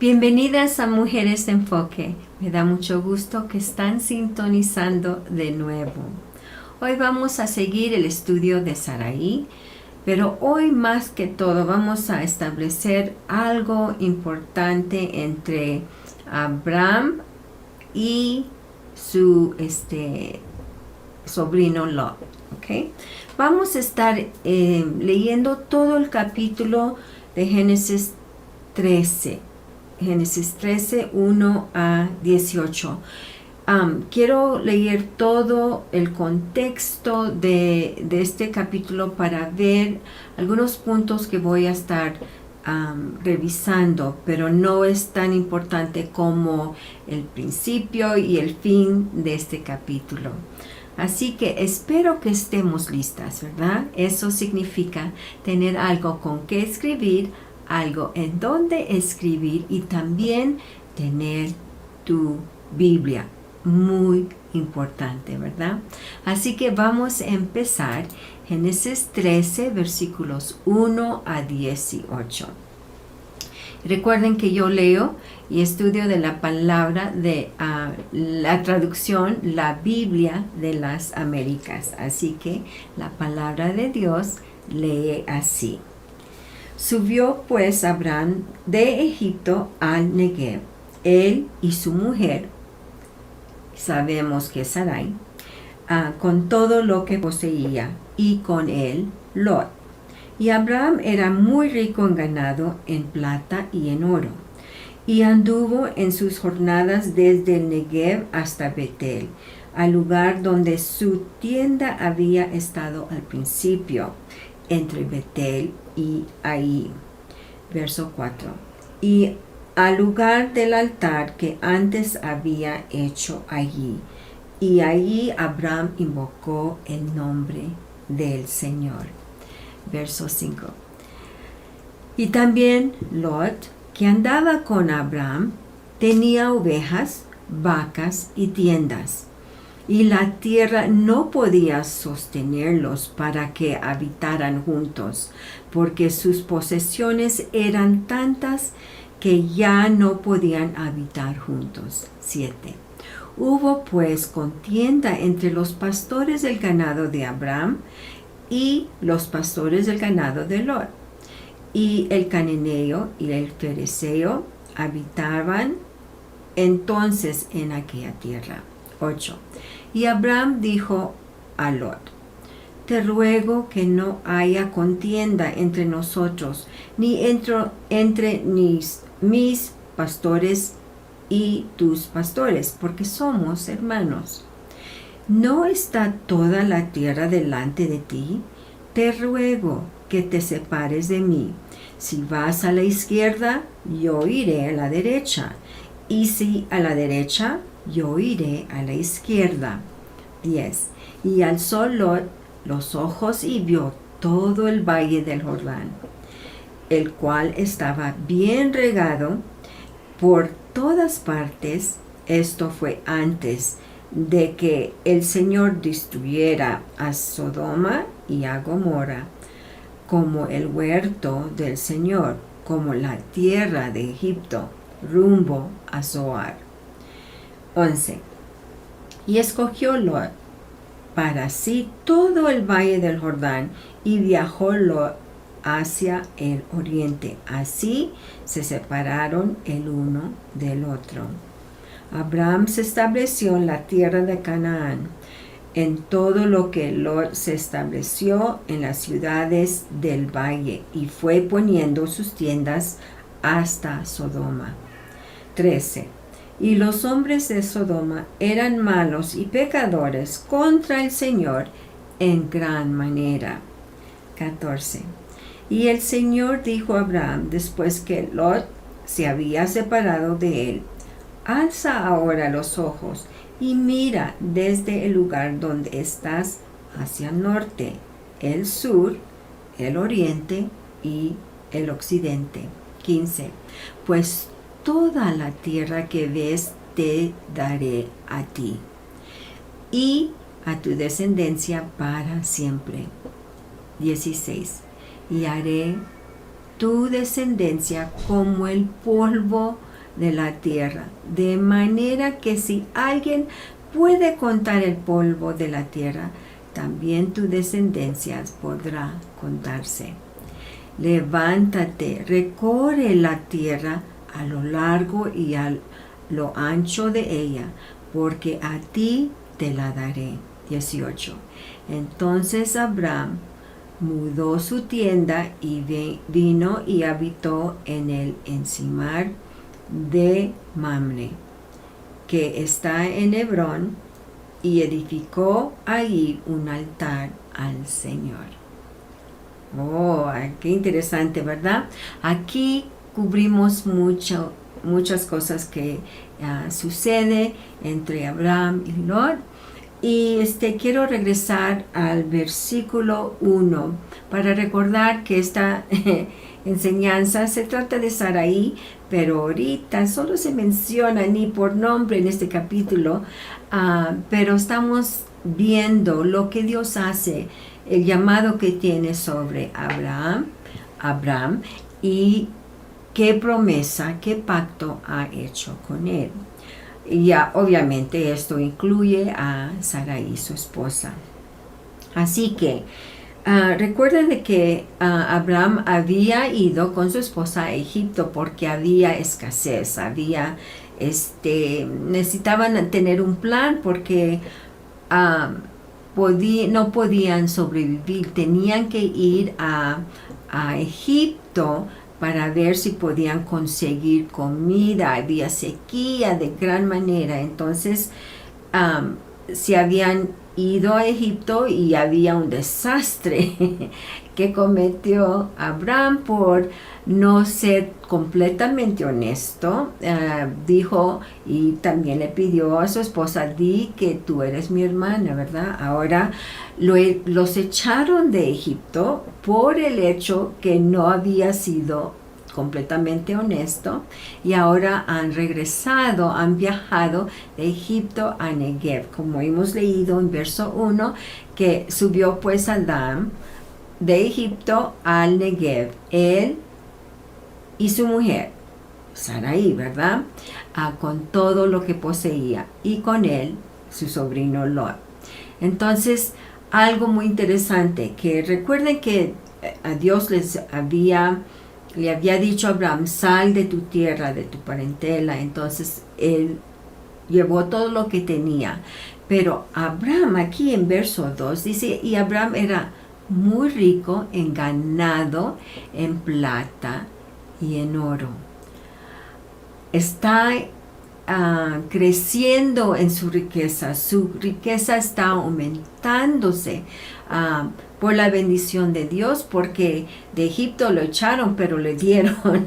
Bienvenidas a Mujeres de Enfoque. Me da mucho gusto que están sintonizando de nuevo. Hoy vamos a seguir el estudio de Sarai, pero hoy más que todo vamos a establecer algo importante entre Abraham y su sobrino Lot. ¿Okay? Vamos a estar leyendo todo el capítulo de Génesis 13. Génesis 13, 1 a 18. Quiero leer todo el contexto de este capítulo para ver algunos puntos que voy a estar revisando, pero no es tan importante como el principio y el fin de este capítulo. Así que espero que estemos listas, ¿verdad? Eso significa tener algo con que escribir, algo en donde escribir y también tener tu Biblia. Muy importante, ¿verdad? Así que vamos a empezar Génesis 13, versículos 1 a 18. Recuerden que yo leo y estudio de la palabra de la traducción, la Biblia de las Américas. Así que la palabra de Dios lee así. Subió pues Abraham de Egipto al Negev, él y su mujer, sabemos que Sarai, con todo lo que poseía, y con él Lot. Y Abraham era muy rico en ganado, en plata y en oro, y anduvo en sus jornadas desde el Negev hasta Betel, al lugar donde su tienda había estado al principio, entre Betel y Ai. Verso 4. Y al lugar del altar que antes había hecho allí. Y allí Abraham invocó el nombre del Señor. Verso 5. Y también Lot, que andaba con Abraham, tenía ovejas, vacas y tiendas. Y la tierra no podía sostenerlos para que habitaran juntos, porque sus posesiones eran tantas que ya no podían habitar juntos. 7. Hubo pues contienda entre los pastores del ganado de Abraham y los pastores del ganado de Lot. Y el cananeo y el fereceo habitaban entonces en aquella tierra. 8. Y Abraham dijo a Lot: te ruego que no haya contienda entre nosotros, ni entre mis pastores y tus pastores, porque somos hermanos. ¿No está toda la tierra delante de ti? Te ruego que te separes de mí. Si vas a la izquierda, yo iré a la derecha, y si a la derecha, yo iré a la izquierda. 10. Y alzó Lot los ojos y vio todo el valle del Jordán, el cual estaba bien regado por todas partes. Esto fue antes de que el Señor destruyera a Sodoma y a Gomorra, como el huerto del Señor, como la tierra de Egipto, rumbo a Zoar. 11. Y escogió Lot para sí todo el valle del Jordán, y viajó Lot hacia el oriente. Así se separaron el uno del otro. Abraham se estableció en la tierra de Canaán, en todo lo que Lot se estableció en las ciudades del valle, y fue poniendo sus tiendas hasta Sodoma. 13. Y los hombres de Sodoma eran malos y pecadores contra el Señor en gran manera. 14. Y el Señor dijo a Abraham, después que Lot se había separado de él: alza ahora los ojos y mira desde el lugar donde estás hacia el norte, el sur, el oriente y el occidente. 15. Pues toda la tierra que ves te daré a ti y a tu descendencia para siempre. 16. Y haré tu descendencia como el polvo de la tierra, de manera que si alguien puede contar el polvo de la tierra, también tu descendencia podrá contarse. Levántate, recorre la tierra a lo largo y a lo ancho de ella, porque a ti te la daré. 18. Entonces Abraham mudó su tienda y vino y habitó en el encimar de Mamre, que está en Hebrón, y edificó allí un altar al Señor. Oh, qué interesante, ¿verdad? Aquí cubrimos muchas cosas que sucede entre Abraham y Lot. Y quiero regresar al versículo 1 para recordar que esta enseñanza se trata de Sarai, pero ahorita solo se menciona ni por nombre en este capítulo, pero estamos viendo lo que Dios hace, el llamado que tiene sobre Abraham y qué promesa, qué pacto ha hecho con él. Y ya obviamente esto incluye a Sarai, su esposa. Así que recuerden de que Abraham había ido con su esposa a Egipto porque había escasez, necesitaban tener un plan porque no podían sobrevivir, tenían que ir a Egipto para ver si podían conseguir comida. Había sequía de gran manera, entonces se habían ido a Egipto y había un desastre que cometió Abraham por no ser completamente honesto. Dijo y también le pidió a su esposa: di que tú eres mi hermana, ¿verdad? Ahora los echaron de Egipto por el hecho que no había sido completamente honesto, y ahora han viajado de Egipto a Negev, como hemos leído en verso 1, que subió pues Adán de Egipto al Negev, él y su mujer Sarai, ¿verdad? Con todo lo que poseía, y con él su sobrino Lot. Entonces, algo muy interesante, que recuerden que a Dios le había dicho a Abraham: sal de tu tierra, de tu parentela. Entonces él llevó todo lo que tenía. Pero Abraham, aquí en verso 2 dice: y Abraham era muy rico en ganado, en plata y en oro. Está creciendo en su riqueza está aumentándose por la bendición de Dios, porque de Egipto lo echaron, pero le dieron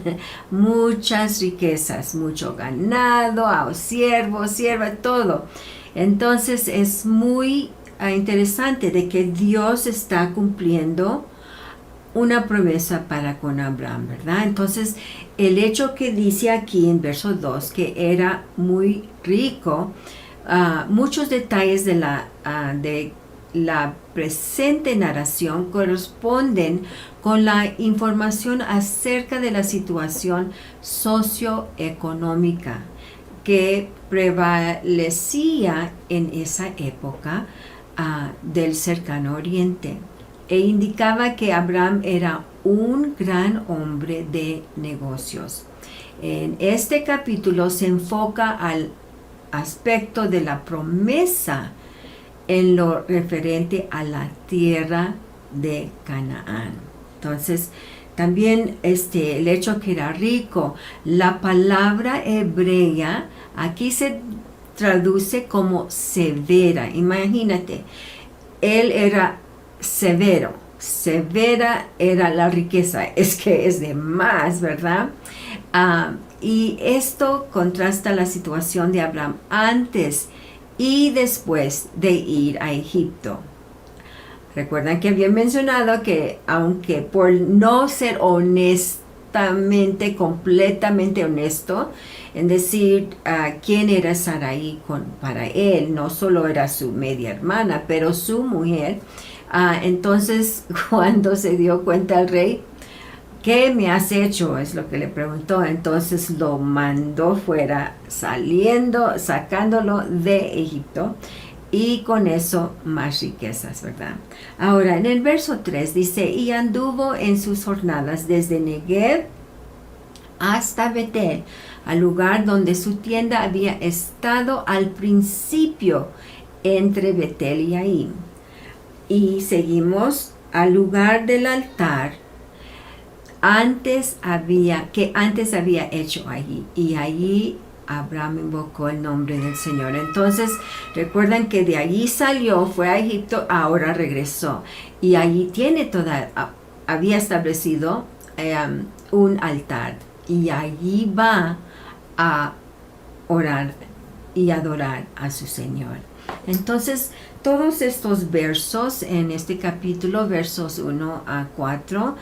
muchas riquezas, mucho ganado, a siervos, sierva, todo. Entonces es muy interesante de que Dios está cumpliendo una promesa para con Abraham, ¿verdad? Entonces, el hecho que dice aquí en verso 2 que era muy rico, muchos detalles de la presente narración corresponden con la información acerca de la situación socioeconómica que prevalecía en esa época del cercano oriente, e indicaba que Abraham era un gran hombre de negocios. En este capítulo se enfoca al aspecto de la promesa en lo referente a la tierra de Canaán. Entonces, también el hecho que era rico, la palabra hebrea aquí se traduce como severa. Imagínate, él era severa era la riqueza, es que es de más, ¿verdad? Y esto contrasta la situación de Abraham antes y después de ir a Egipto. Recuerdan que había mencionado que aunque por no ser completamente honesto, en decir quién era Sarai para él, no solo era su media hermana, pero su mujer. Entonces, cuando se dio cuenta el rey ¿qué me has hecho? Es lo que le preguntó. Entonces lo mandó fuera, sacándolo de Egipto, y con eso más riquezas, ¿verdad? Ahora, en el verso 3 dice, y anduvo en sus jornadas desde Negev hasta Betel, al lugar donde su tienda había estado al principio, entre Betel y Ahí. Y seguimos al lugar del altar antes había hecho allí, y allí Abraham invocó el nombre del Señor. Entonces, recuerdan que de allí salió, fue a Egipto, ahora regresó. Y allí había establecido un altar. Y allí va a orar y adorar a su Señor. Entonces, todos estos versos en este capítulo, versos 1 a 4,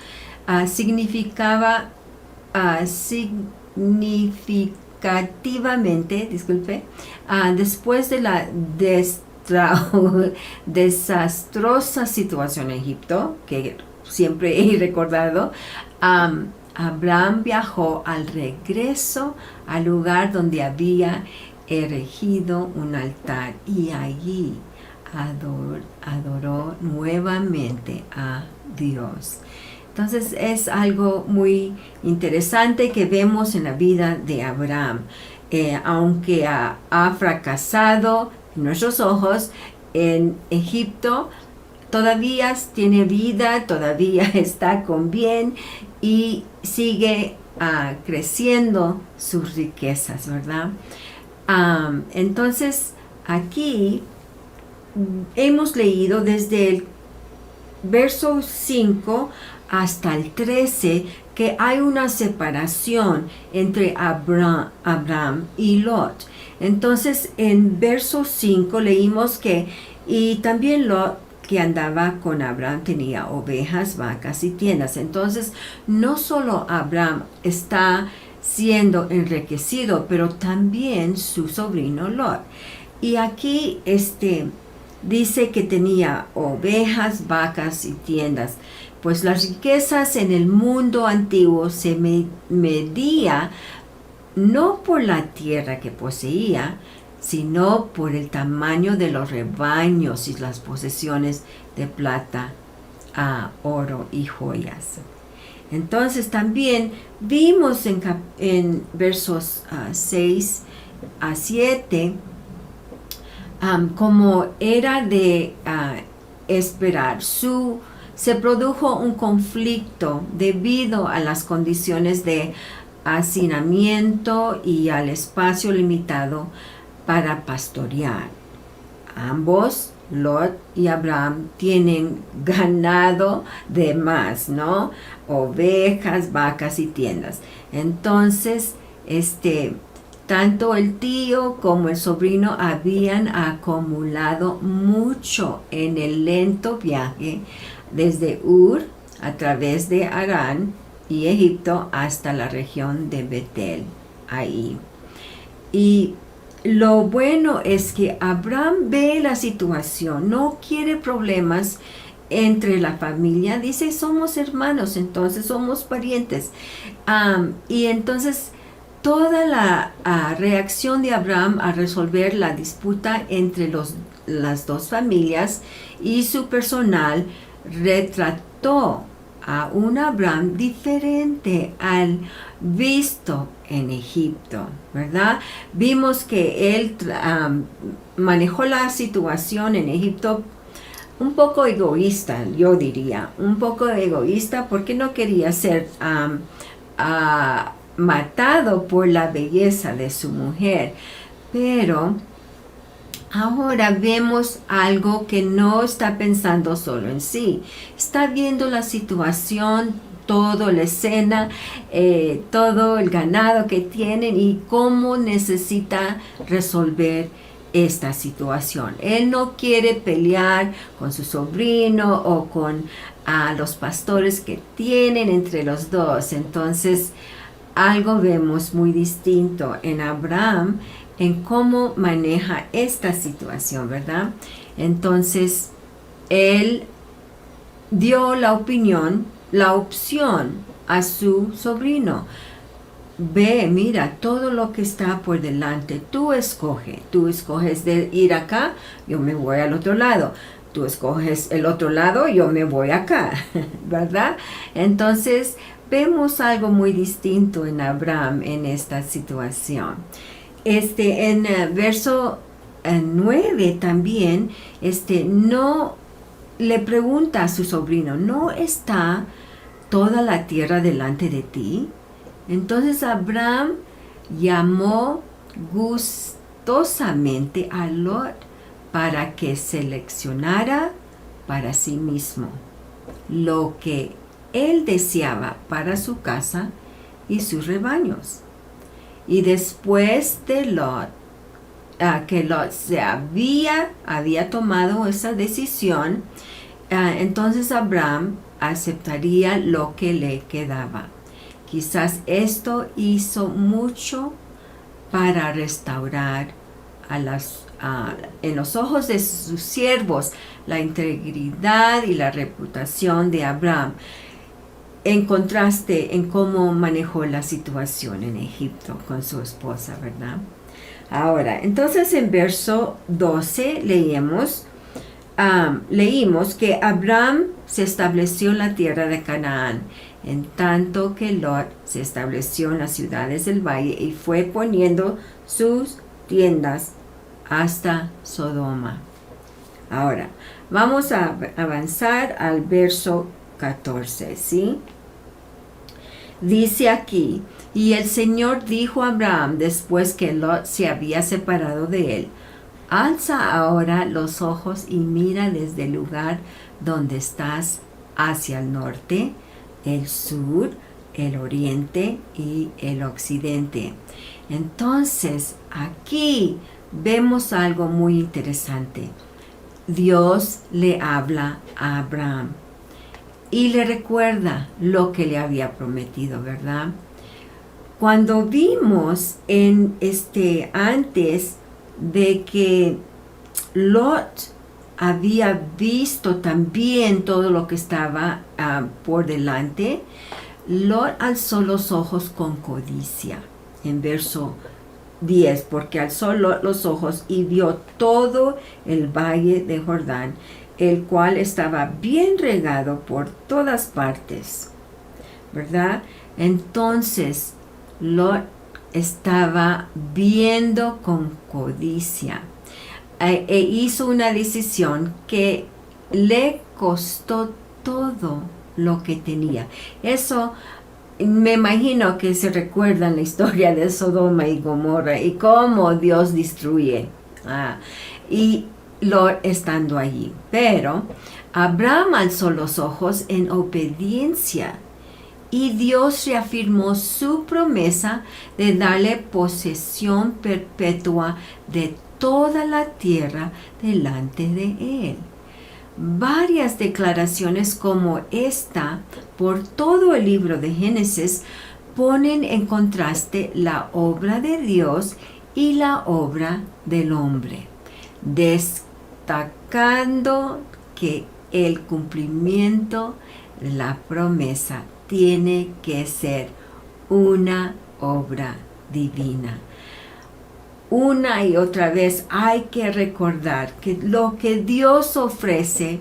significativamente, después de la desastrosa situación en Egipto, que siempre he recordado, Abraham viajó al regreso al lugar donde había erigido un altar, y allí adoró nuevamente a Dios. Entonces es algo muy interesante que vemos en la vida de Abraham. Aunque ha fracasado en nuestros ojos en Egipto, todavía tiene vida, todavía está con bien y sigue creciendo sus riquezas, ¿verdad? Entonces aquí hemos leído desde el verso 5 hasta el 13 que hay una separación entre Abraham y Lot. Entonces en verso 5 leímos que y también Lot, que andaba con Abraham, tenía ovejas, vacas y tiendas. Entonces no solo Abraham está siendo enriquecido, pero también su sobrino Lot. Y aquí dice que tenía ovejas, vacas y tiendas. Pues las riquezas en el mundo antiguo se medía no por la tierra que poseía, sino por el tamaño de los rebaños y las posesiones de plata, oro y joyas. Entonces también vimos en versos 6 a 7 como era de esperar. Se produjo un conflicto debido a las condiciones de hacinamiento y al espacio limitado para pastorear. Ambos, Lot y Abraham, tienen ganado de más, ¿no? Ovejas, vacas y tiendas. Entonces, tanto el tío como el sobrino habían acumulado mucho en el lento viaje desde Ur a través de Harán y Egipto hasta la región de Betel, ahí. Y lo bueno es que Abraham ve la situación, no quiere problemas entre la familia, dice somos hermanos, entonces somos parientes. Y entonces toda la reacción de Abraham a resolver la disputa entre las dos familias y su personal retrató a un Abraham diferente al visto en Egipto, ¿verdad? Vimos que él manejó la situación en Egipto un poco egoísta, yo diría, un poco egoísta porque no quería ser matado por la belleza de su mujer. Pero ahora vemos algo que no está pensando solo en sí, está viendo la situación, toda la escena, todo el ganado que tienen y cómo necesita resolver esta situación. Él no quiere pelear con su sobrino o con los pastores que tienen entre los dos. Entonces, algo vemos muy distinto en Abraham en cómo maneja esta situación, ¿verdad? Entonces, él dio la opción a su sobrino: ve, mira todo lo que está por delante, tú escoges de ir acá, yo me voy al otro lado, tú escoges el otro lado, yo me voy acá, ¿verdad? Entonces vemos algo muy distinto en Abraham en esta situación. En verso 9 también, no le pregunta a su sobrino: ¿no está toda la tierra delante de ti? Entonces Abraham llamó gustosamente a Lot para que seleccionara para sí mismo lo que él deseaba para su casa y sus rebaños. Y después de Lot, que Lot se había tomado esa decisión, entonces Abraham aceptaría lo que le quedaba. Quizás esto hizo mucho para restaurar en los ojos de sus siervos la integridad y la reputación de Abraham, en contraste en cómo manejó la situación en Egipto con su esposa, ¿verdad? Ahora, entonces en verso 12 leímos que Abraham se estableció en la tierra de Canaán, en tanto que Lot se estableció en las ciudades del valle y fue poniendo sus tiendas hasta Sodoma. Ahora, vamos a avanzar al verso 14, ¿sí? Dice aquí: y el Señor dijo a Abraham después que Lot se había separado de él: alza ahora los ojos y mira desde el lugar donde estás hacia el norte, el sur, el oriente y el occidente. Entonces, aquí vemos algo muy interesante. Dios le habla a Abraham y le recuerda lo que le había prometido, ¿verdad? Cuando vimos antes de que Lot había visto también todo lo que estaba por delante, Lot alzó los ojos con codicia. En verso 10, porque alzó Lot los ojos y vio todo el valle de Jordán, el cual estaba bien regado por todas partes, ¿verdad? Entonces Lot estaba viendo con codicia e hizo una decisión que le costó todo lo que tenía. Eso me imagino que se recuerdan la historia de Sodoma y Gomorra y cómo Dios destruye y Lot estando allí. Pero Abraham alzó los ojos en obediencia y Dios reafirmó su promesa de darle posesión perpetua de toda la tierra delante de él. Varias declaraciones como esta por todo el libro de Génesis ponen en contraste la obra de Dios y la obra del hombre, destacando que el cumplimiento de la promesa tiene que ser una obra divina. Una y otra vez hay que recordar que lo que Dios ofrece,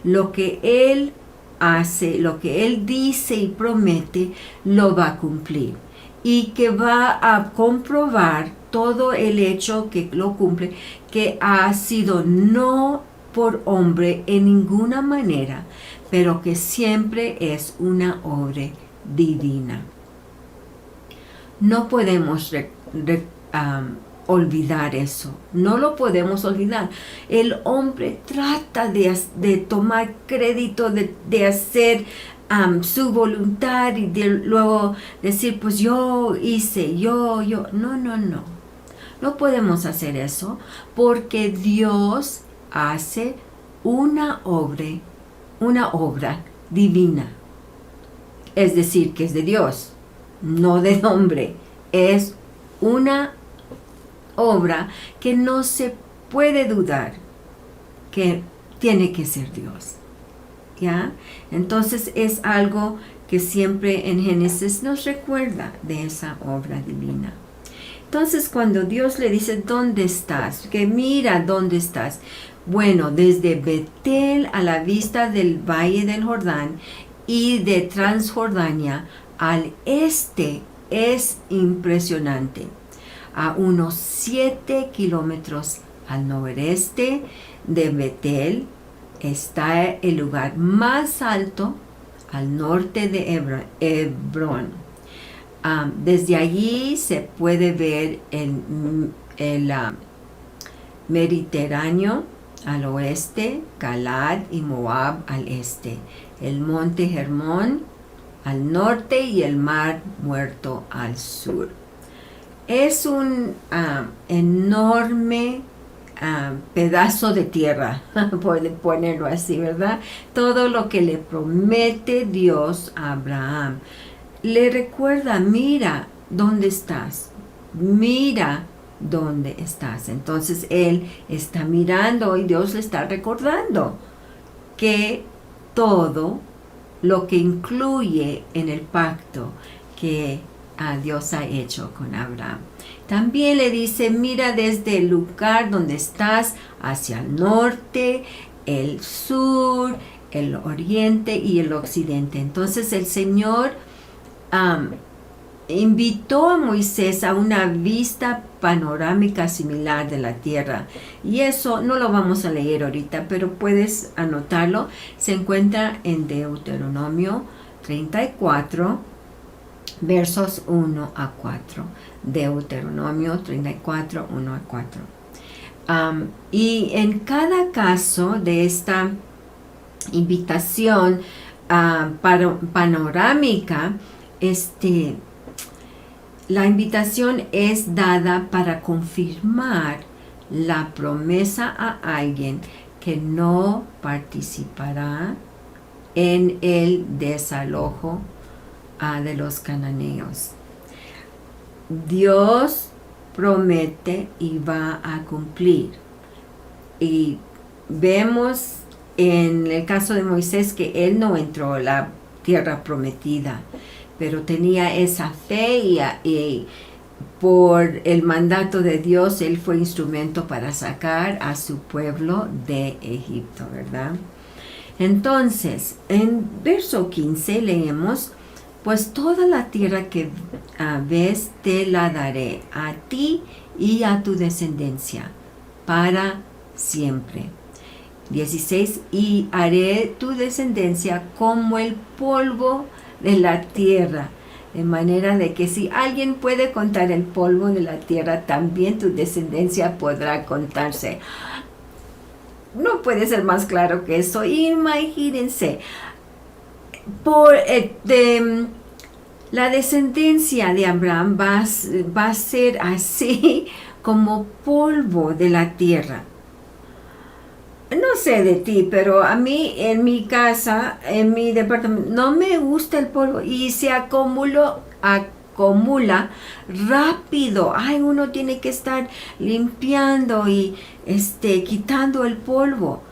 lo que Él hace, lo que Él dice y promete, lo va a cumplir. Y que va a comprobar todo el hecho que lo cumple, que ha sido no por hombre en ninguna manera, pero que siempre es una obra divina. No podemos olvidar eso, no lo podemos olvidar. El hombre trata de tomar crédito, de hacer su voluntad y de luego decir, pues yo hice, yo. No podemos hacer eso porque Dios hace una obra divina. Es decir, que es de Dios, no de hombre. Es una obra que no se puede dudar que tiene que ser Dios. ¿Ya? Entonces es algo que siempre en Génesis nos recuerda de esa obra divina. Entonces, cuando Dios le dice, ¿dónde estás? Que mira dónde estás. Bueno, desde Betel a la vista del valle del Jordán y de Transjordania al este es impresionante. A unos 7 kilómetros al noreste de Betel está el lugar más alto al norte de Hebrón. Desde allí se puede ver el Mediterráneo al oeste, Galad y Moab al este, el monte Hermón al norte y el mar Muerto al sur. Es un enorme pedazo de tierra, puede ponerlo así, ¿verdad? Todo lo que le promete Dios a Abraham. Le recuerda, mira dónde estás, mira dónde estás. Entonces él está mirando y Dios le está recordando que todo lo que incluye en el pacto que Dios ha hecho con Abraham. También le dice, mira desde el lugar donde estás hacia el norte, el sur, el oriente y el occidente. Entonces el Señor invitó a Moisés a una vista panorámica similar de la tierra. Y eso no lo vamos a leer ahorita, pero puedes anotarlo. Se encuentra en Deuteronomio 34, versos 1 a 4. Deuteronomio 34, 1 a 4. Y en cada caso de esta invitación panorámica, la invitación es dada para confirmar la promesa a alguien que no participará en el desalojo de los cananeos. Dios promete y va a cumplir. Y vemos en el caso de Moisés que él no entró a la tierra prometida, pero tenía esa fe y por el mandato de Dios él fue instrumento para sacar a su pueblo de Egipto, ¿verdad? Entonces, en verso 15 leemos, pues toda la tierra que ves te la daré a ti y a tu descendencia para siempre. 16, y haré tu descendencia como el polvo de la tierra, de manera de que si alguien puede contar el polvo de la tierra, también tu descendencia podrá contarse. No puede ser más claro que eso. Imagínense, la descendencia de Abraham va a ser así como polvo de la tierra. No sé de ti, pero a mí en mi casa, en mi departamento, no me gusta el polvo y se acumula rápido. Ay, uno tiene que estar limpiando y quitando el polvo.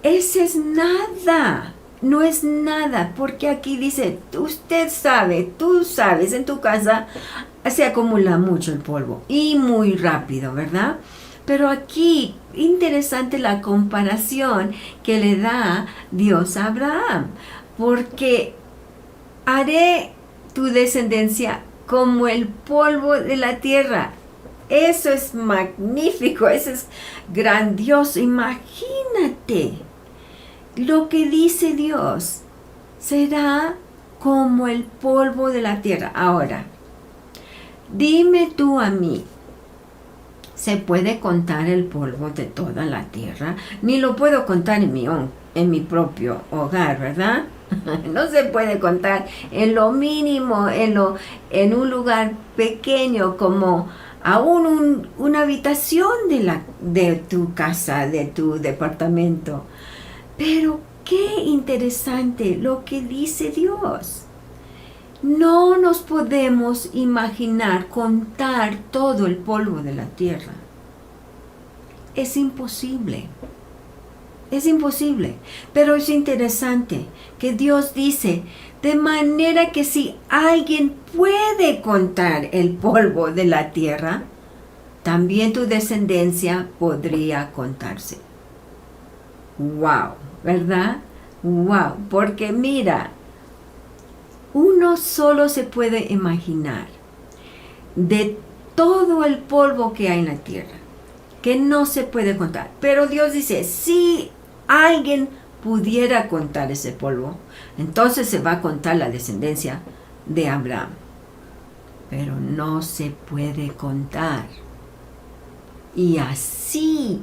Ese es nada, no es nada, porque aquí dice, usted sabe, tú sabes, en tu casa se acumula mucho el polvo y muy rápido, ¿verdad? Pero aquí, interesante la comparación que le da Dios a Abraham, porque haré tu descendencia como el polvo de la tierra. Eso es magnífico, eso es grandioso. Imagínate lo que dice Dios, será como el polvo de la tierra. Ahora, dime tú a mí, ¿se puede contar el polvo de toda la tierra? Ni lo puedo contar en mi propio hogar, ¿verdad? No se puede contar en lo mínimo, en un lugar pequeño como aún una habitación de tu casa, de tu departamento. Pero qué interesante lo que dice Dios. No nos podemos imaginar contar todo el polvo de la tierra. Es imposible. Es imposible. Pero es interesante que Dios dice, De manera que si alguien puede contar el polvo de la tierra, también tu descendencia podría contarse. ¡Wow! ¿Verdad? ¡Wow! Porque mira, uno solo se puede imaginar de todo el polvo que hay en la tierra, que no se puede contar. Pero Dios dice, si alguien pudiera contar ese polvo, entonces se va a contar la descendencia de Abraham. Pero no se puede contar. Y así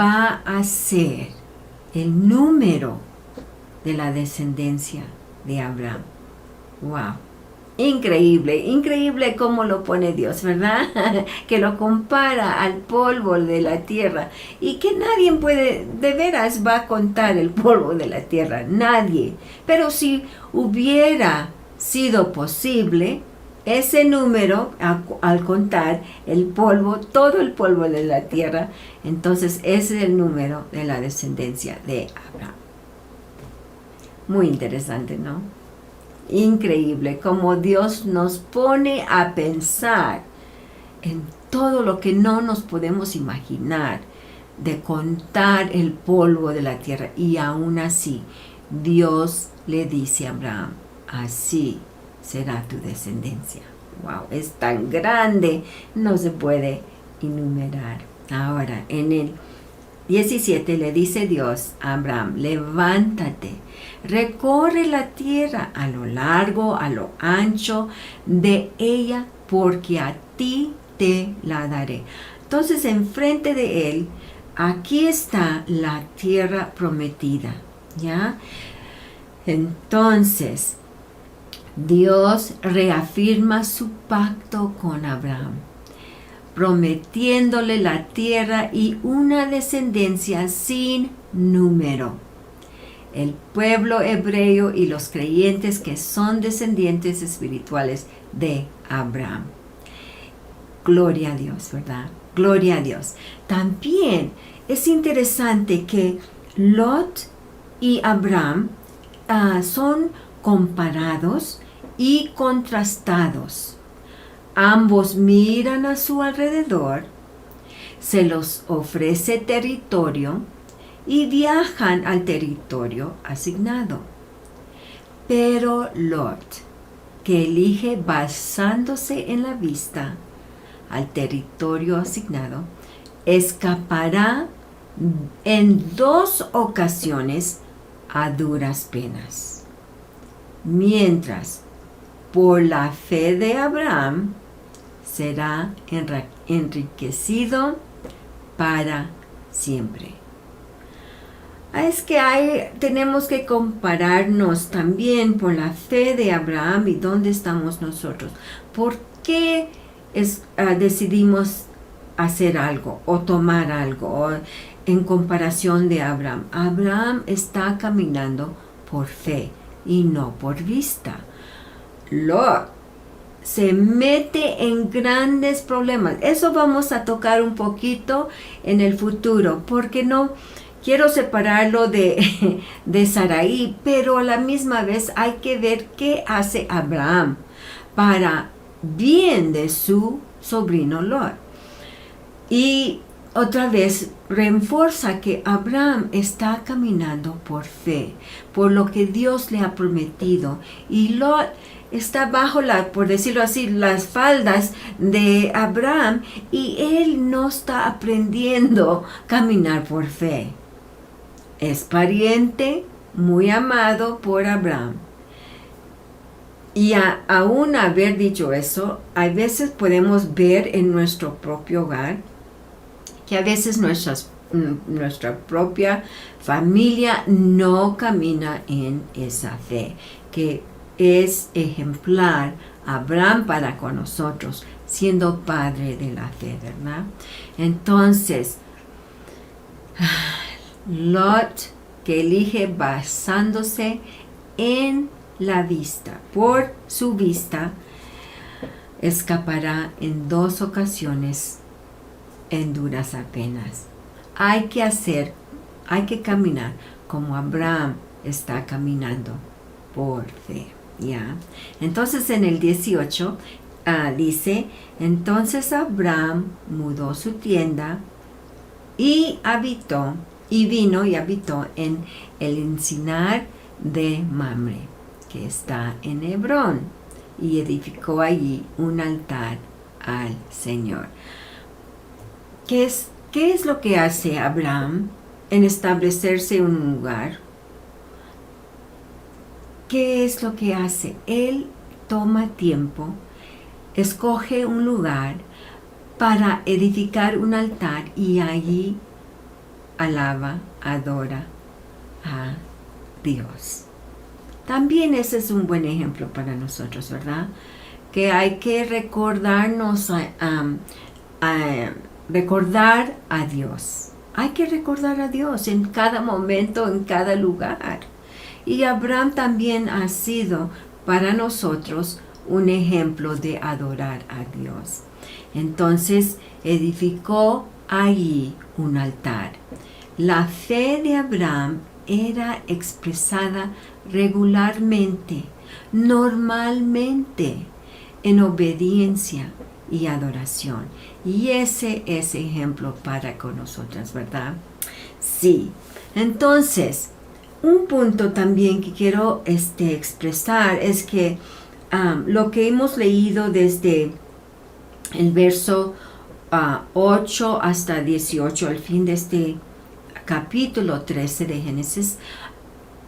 va a ser el número de la descendencia de Abraham. ¡Wow! Increíble, increíble cómo lo pone Dios, ¿verdad? Que lo compara al polvo de la tierra y que nadie puede, de veras va a contar el polvo de la tierra, nadie. Pero si hubiera sido posible, ese número, al contar el polvo, todo el polvo de la tierra, entonces ese es el número de la descendencia de Abraham. Muy interesante, ¿no? Increíble como Dios nos pone a pensar en todo lo que no nos podemos imaginar de contar el polvo de la tierra. Y aún así, Dios le dice a Abraham, así será tu descendencia. Wow, es tan grande, no se puede enumerar. Ahora, en el 17 le dice Dios a Abraham, levántate, recorre la tierra a lo largo, a lo ancho de ella, porque a ti te la daré. Entonces, enfrente de él, aquí está la tierra prometida, ¿ya? Entonces, Dios reafirma su pacto con Abraham, prometiéndole la tierra y una descendencia sin número. El pueblo hebreo y los creyentes que son descendientes espirituales de Abraham. Gloria a Dios, ¿verdad? Gloria a Dios. También es interesante que Lot y Abraham son comparados y contrastados. Ambos miran a su alrededor, se los ofrece territorio y viajan al territorio asignado. Pero Lot, que elige basándose en la vista al territorio asignado, escapará en 2 ocasiones a duras penas. Mientras, por la fe de Abraham, será enriquecido para siempre. Es que tenemos que compararnos también por la fe de Abraham y dónde estamos nosotros. ¿Por qué decidimos hacer algo o tomar algo en comparación de Abraham? Abraham está caminando por fe y no por vista. Lot se mete en grandes problemas. Eso vamos a tocar un poquito en el futuro, porque no quiero separarlo de Sarai, pero a la misma vez hay que ver qué hace Abraham para bien de su sobrino Lot. Y otra vez refuerza que Abraham está caminando por fe, por lo que Dios le ha prometido, y Lot está bajo por decirlo así, las faldas de Abraham, y él no está aprendiendo a caminar por fe. Es pariente, muy amado por Abraham. Y aún haber dicho eso, a veces podemos ver en nuestro propio hogar que a veces nuestra propia familia no camina en esa fe, que es ejemplar Abraham para con nosotros, siendo padre de la fe, ¿verdad? Entonces, Lot, que elige basándose en la vista, por su vista, escapará en 2 ocasiones en duras penas. Hay que caminar como Abraham está caminando por fe. ¿Ya? Entonces en el 18 dice, entonces Abraham mudó su tienda y vino y habitó en el encinar de Mamre, que está en Hebrón, y edificó allí un altar al Señor. ¿Qué es lo que hace Abraham en establecerse un lugar? ¿Qué es lo que hace? Él toma tiempo, escoge un lugar para edificar un altar y allí alaba, adora a Dios. También ese es un buen ejemplo para nosotros, ¿verdad? Que hay que recordarnos recordar a Dios. Hay que recordar a Dios en cada momento, en cada lugar. Y Abraham también ha sido para nosotros un ejemplo de adorar a Dios. Entonces edificó allí un altar. La fe de Abraham era expresada regularmente, normalmente, en obediencia y adoración. Y ese es ejemplo para con nosotras, ¿verdad? Sí. Entonces, un punto también que quiero expresar es que lo que hemos leído desde el verso 8 hasta 18, al fin de este capítulo 13 de Génesis,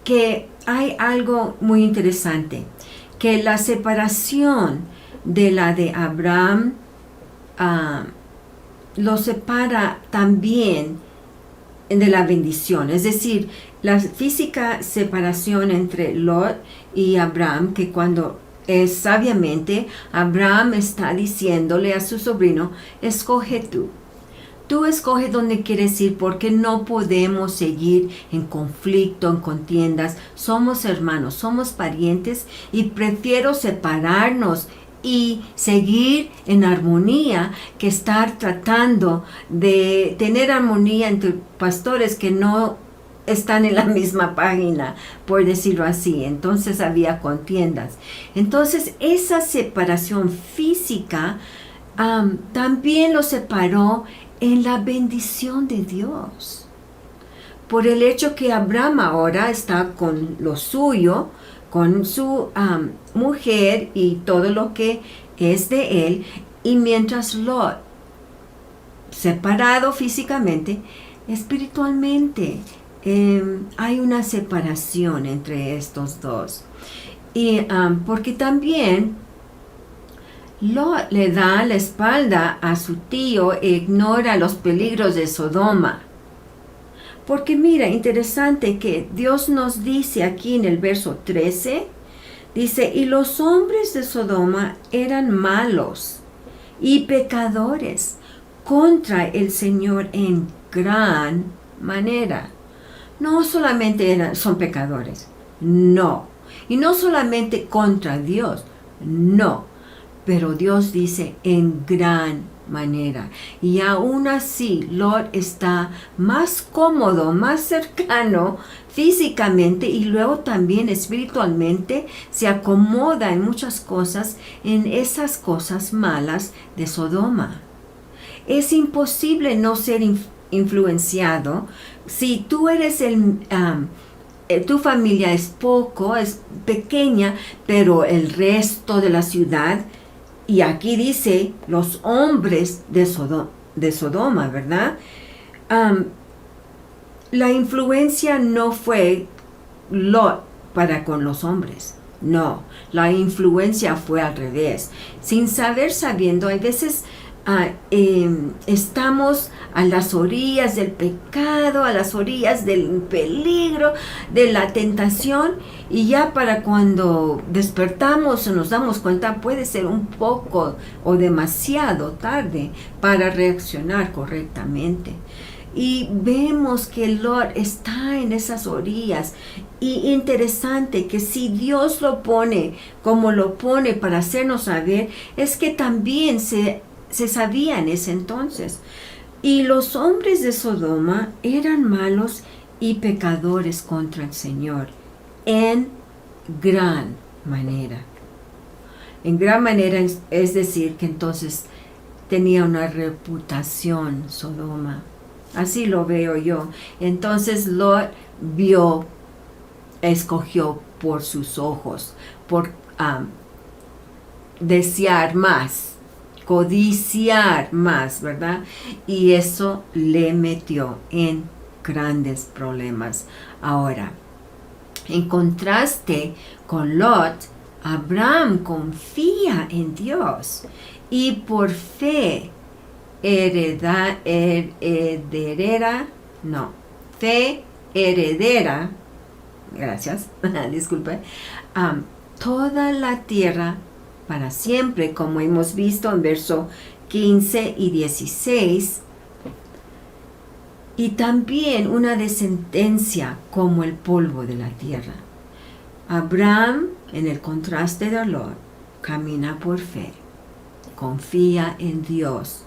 que hay algo muy interesante, que la separación de la de Abraham lo separa también de la bendición, es decir, la física separación entre Lot y Abraham, que cuando sabiamente Abraham está diciéndole a su sobrino, escoge tú. Tú escoge dónde quieres ir porque no podemos seguir en conflicto, en contiendas. Somos hermanos, somos parientes y prefiero separarnos y seguir en armonía que estar tratando de tener armonía entre pastores que no están en la misma página, por decirlo así. Entonces había contiendas. Entonces esa separación física también lo separó en la bendición de Dios. Por el hecho que Abraham ahora está con lo suyo, con su mujer y todo lo que es de él, y mientras Lot, separado físicamente, espiritualmente, hay una separación entre estos dos. Y porque también Lot le da la espalda a su tío e ignora los peligros de Sodoma. Porque mira, interesante que Dios nos dice aquí en el verso 13, dice, y los hombres de Sodoma eran malos y pecadores contra el Señor en gran manera. No solamente son pecadores, no. Y no solamente contra Dios, no. Pero Dios dice en gran manera. Y aún así, Lot está más cómodo, más cercano físicamente y luego también espiritualmente se acomoda en muchas cosas, en esas cosas malas de Sodoma. Es imposible no ser influenciado si tú eres tu familia es pequeña, pero el resto de la ciudad, y aquí dice los hombres de Sodoma, ¿verdad? La influencia no fue Lot para con los hombres. No, la influencia fue al revés. Sin saber, sabiendo, hay veces estamos a las orillas del pecado, a las orillas del peligro, de la tentación, y ya para cuando despertamos o nos damos cuenta puede ser un poco o demasiado tarde para reaccionar correctamente. Y vemos que Lot está en esas orillas. Y interesante que si Dios lo pone como lo pone para hacernos saber, es que también se sabía en ese entonces. Y los hombres de Sodoma eran malos y pecadores contra el Señor en gran manera. En gran manera es decir que entonces tenía una reputación Sodoma. Así lo veo yo. Entonces Lot escogió por sus ojos, por desear más, codiciar más, ¿verdad? Y eso le metió en grandes problemas. Ahora, en contraste con Lot, Abraham confía en Dios y por fe heredera, gracias, disculpe, toda la tierra para siempre, como hemos visto en verso 15 y 16, y también una descendencia como el polvo de la tierra. Abraham, en el contraste de Lot, camina por fe, confía en Dios,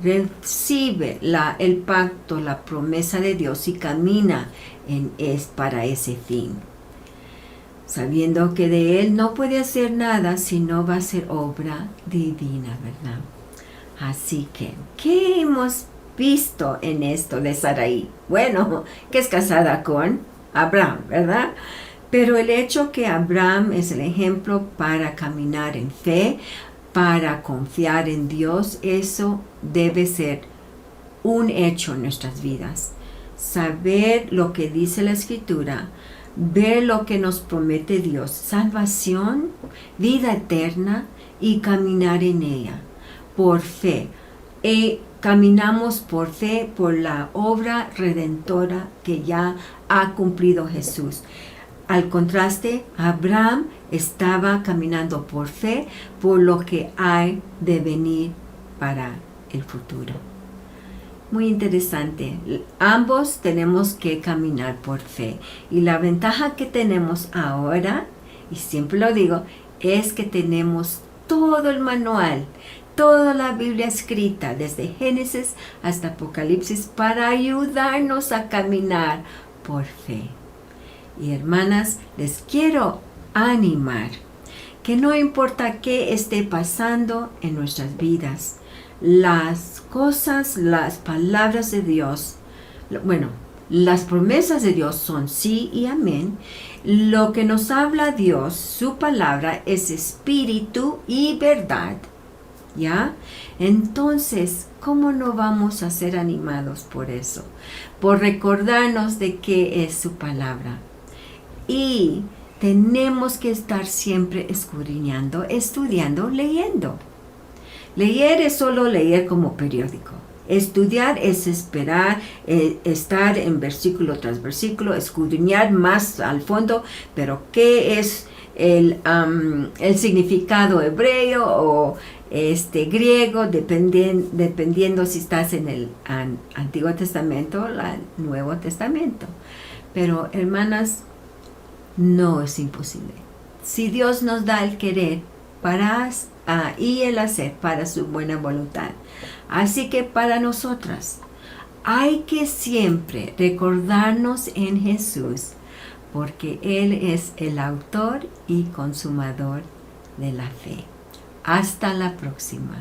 recibe el pacto, la promesa de Dios y camina para ese fin, sabiendo que de él no puede hacer nada si no va a ser obra divina, ¿verdad? Así que, ¿qué hemos visto en esto de Sarai? Bueno, que es casada con Abraham, ¿verdad? Pero el hecho que Abraham es el ejemplo para caminar en fe, para confiar en Dios, eso debe ser un hecho en nuestras vidas. Saber lo que dice la Escritura, ver lo que nos promete Dios, salvación, vida eterna y caminar en ella por fe. Caminamos por fe, por la obra redentora que ya ha cumplido Jesús. Al contraste, Abraham estaba caminando por fe, por lo que hay de venir para el futuro. Muy interesante. Ambos tenemos que caminar por fe. Y la ventaja que tenemos ahora, y siempre lo digo, es que tenemos todo el manual, toda la Biblia escrita, desde Génesis hasta Apocalipsis, para ayudarnos a caminar por fe. Y hermanas, les quiero animar que no importa qué esté pasando en nuestras vidas, las cosas, las palabras de Dios, las promesas de Dios son sí y amén. Lo que nos habla Dios, su palabra, es espíritu y verdad. ¿Ya? Entonces, ¿cómo no vamos a ser animados por eso? Por recordarnos de qué es su palabra. Y tenemos que estar siempre escudriñando, estudiando, leyendo. Leer es solo leer como periódico. Estudiar es esperar, estar en versículo tras versículo, escudriñar más al fondo, pero ¿qué es el significado hebreo o griego, dependiendo si estás en el Antiguo Testamento o el Nuevo Testamento? Pero, hermanas, no es imposible. Si Dios nos da el querer y el hacer para su buena voluntad. Así que para nosotras hay que siempre recordarnos en Jesús, porque Él es el autor y consumador de la fe. Hasta la próxima.